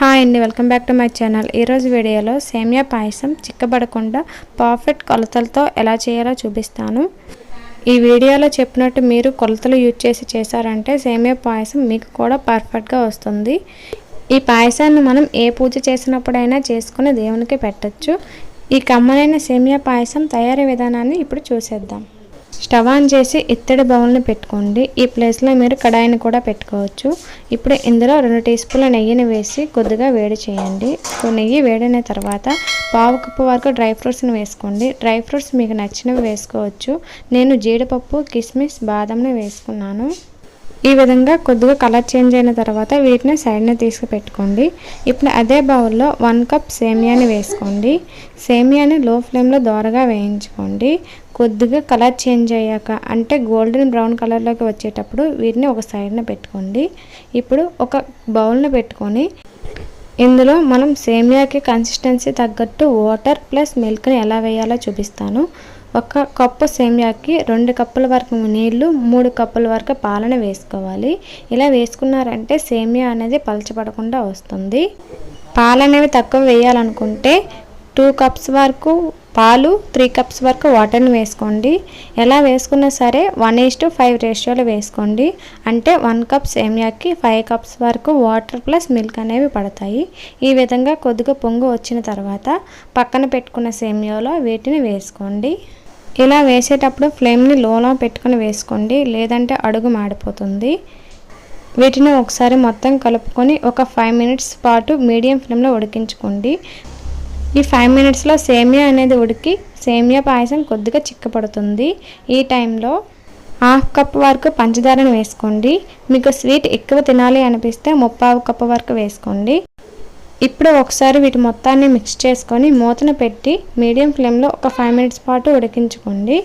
Hi అండి, welcome back to my channel. ఈరోజు వీడియోలో సేమియా పాయసం చిక్కబడకుండా పర్ఫెక్ట్ కొలతలతో ఎలా చేయాలో చూపిస్తాను. ఈ వీడియోలో చెప్పినట్టు మీరు కొలతలు యూజ్ చేసి చేశారంటే సేమియా పాయసం మీకు కూడా పర్ఫెక్ట్గా వస్తుంది. ఈ పాయసాన్ని మనం ఏ పూజ చేసినప్పుడైనా చేసుకుని దేవునికి పెట్టచ్చు. ఈ కమ్మనైన సేమియా పాయసం తయారీ విధానాన్ని ఇప్పుడు చూసేద్దాం. స్టవ్ ఆన్ చేసి ఇత్తడి బౌల్ని పెట్టుకోండి. ఈ ప్లేస్లో మీరు కడాయిని కూడా పెట్టుకోవచ్చు. ఇప్పుడు ఇందులో 2 టీ స్పూన్ల నెయ్యిని వేసి కొద్దిగా వేడి చేయండి. నెయ్యి వేడిన తర్వాత పావు కప్పు వరకు డ్రై ఫ్రూట్స్ని వేసుకోండి. డ్రై ఫ్రూట్స్ మీకు నచ్చినవి వేసుకోవచ్చు. నేను జీడిపప్పు, కిస్మిస్, బాదంని వేసుకున్నాను. ఈ విధంగా కొద్దిగా కలర్ చేంజ్ అయిన తర్వాత వీటిని సైడ్ని తీసుకు పెట్టుకోండి. ఇప్పుడు అదే బౌల్లో 1 కప్ సేమియాని వేసుకోండి. సేమియాని లో ఫ్లేమ్లో దోరగా వేయించుకోండి. కొద్దిగా కలర్ చేంజ్ అయ్యాక అంటే గోల్డెన్ బ్రౌన్ కలర్లోకి వచ్చేటప్పుడు వీటిని ఒక సైడ్ని పెట్టుకోండి. ఇప్పుడు ఒక బౌల్ని పెట్టుకొని ఇందులో మనం సేమియాకి కన్సిస్టెన్సీ తగ్గట్టు వాటర్ ప్లస్ మిల్క్ని ఎలా వేయాలో చూపిస్తాను. 1 కప్పు సేమియాకి 2 కప్పుల వరకు నీళ్లు, 3 కప్పుల వరకు పాలను వేసుకోవాలి. ఇలా వేసుకున్నారంటే సేమియా అనేది పలచబడకుండా వస్తుంది. పాలు అనేవి తక్కువ వేయాలనుకుంటే 2 కప్స్ వరకు పాలు, 3 కప్స్ వరకు వాటర్ని వేసుకోండి. ఎలా వేసుకున్నా సరే 1:5 రేషియోలో వేసుకోండి. అంటే 1 కప్ సేమియాకి 5 కప్స్ వరకు వాటర్ ప్లస్ మిల్క్ అనేవి పడతాయి. ఈ విధంగా కొద్దిగా పొంగు వచ్చిన తర్వాత పక్కన పెట్టుకున్న సేమియాలో వీటిని వేసుకోండి. ఇలా వేసేటప్పుడు ఫ్లేమ్ని లోలో పెట్టుకుని వేసుకోండి, లేదంటే అడుగు మాడిపోతుంది. వీటిని ఒకసారి మొత్తం కలుపుకొని ఒక 5 మినిట్స్ పాటు మీడియం ఫ్లేమ్లో ఉడికించుకోండి. ఈ 5 మినిట్స్లో సేమియా అనేది ఉడికి సేమియా పాయసం కొద్దిగా చిక్కపడుతుంది. ఈ టైంలో 1/2 కప్ వరకు పంచదారను వేసుకోండి. మీకు స్వీట్ ఎక్కువ తినాలి అనిపిస్తే 3/4 కప్ వరకు వేసుకోండి. ఇప్పుడు ఒకసారి వీటి మొత్తాన్ని మిక్స్ చేసుకొని మూతను పెట్టి మీడియం ఫ్లేమ్లో ఒక 5 మినిట్స్ పాటు ఉడికించుకోండి.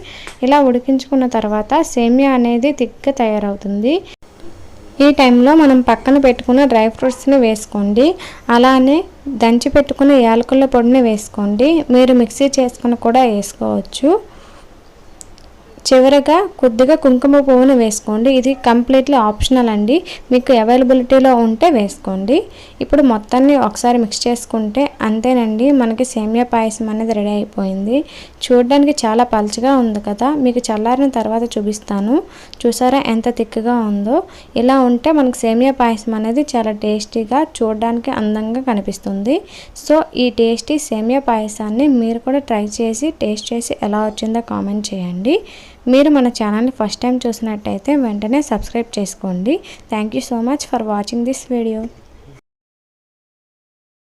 ఇలా ఉడికించుకున్న తర్వాత సేమియా అనేది థిక్గా తయారవుతుంది. ఈ టైంలో మనం పక్కన పెట్టుకున్న డ్రై ఫ్రూట్స్ని వేసుకోండి. అలానే దంచి పెట్టుకున్న యాలకుల పొడిని వేసుకోండి. మీరు మిక్సీ చేసుకుని కూడా వేసుకోవచ్చు. చివరగా కొద్దిగా కుంకుమ పువ్వును వేసుకోండి. ఇది కంప్లీట్లీ ఆప్షనల్ అండి, మీకు అవైలబిలిటీలో ఉంటే వేసుకోండి. ఇప్పుడు మొత్తాన్ని ఒకసారి మిక్స్ చేసుకుంటే అంతేనండి, మనకి సేమియా పాయసం అనేది రెడీ అయిపోయింది. చూడడానికి చాలా పల్చగా ఉంది కదా, మీకు చల్లారిన తర్వాత చూపిస్తాను. చూసారా ఎంత థిక్గా ఉందో. ఇలా ఉంటే మనకి సేమియా పాయసం అనేది చాలా టేస్టీగా, చూడడానికి అందంగా కనిపిస్తుంది. సో ఈ టేస్టీ సేమియా పాయసాన్ని మీరు కూడా ట్రై చేసి టేస్ట్ చేసి ఎలా వచ్చిందో కామెంట్ చేయండి. మీరు మన ఛానల్ని ఫస్ట్ టైం చూసినట్టయితే వెంటనే సబ్స్క్రైబ్ చేసుకోండి. Thank you so much for watching this video.